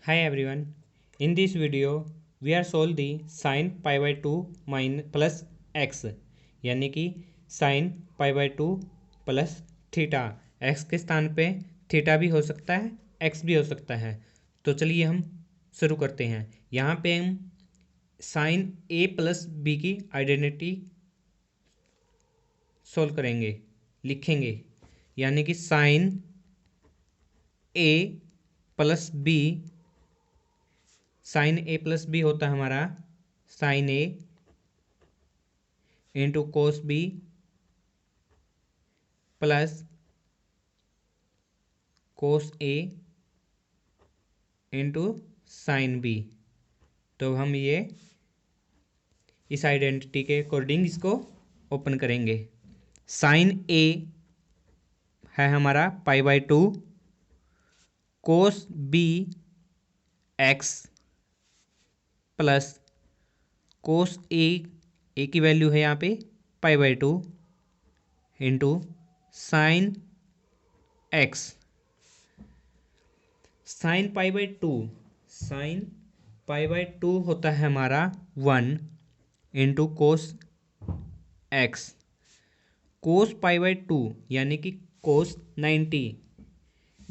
Hi everyone. In this video we are solve the sin pi by 2 plus x यानी कि sin pi by 2 plus theta. x के स्थान पे theta भी हो सकता है, x भी हो सकता है। तो चलिए हम शुरू करते हैं। यहाँ पे हम sin a प्लस बी की आइडेंटिटी सोल्व करेंगे, लिखेंगे। यानी कि sin a प्लस बी, साइन ए प्लस बी होता है हमारा sine A into cos B plus cos A into sine B. तो हम ये इस आइडेंटिटी के अकॉर्डिंग इसको ओपन करेंगे। साइन ए है हमारा pi by 2, cos B x plus cos A की वैल्यू है यहाँ पे pi by 2 into sine x. Sine pi by 2 होता है हमारा 1 into cos x. Cos pi by 2 यानी कि कोस 90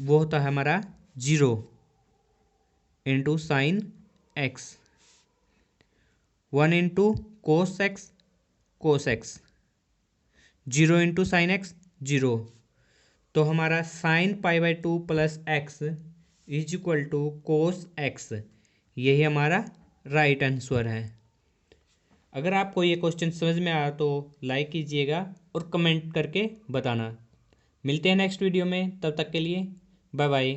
वो होता है हमारा 0 into sine x. 1 into cos x 0 into sine x 0। तो हमारा sine pi by 2 plus x is equal to cos x. यही हमारा राइट आंसर है। अगर आपको ये क्वेश्चन समझ में आया तो लाइक कीजिएगा और कमेंट करके बताना। मिलते हैं नेक्स्ट वीडियो में, तब तक के लिए बाय बाय।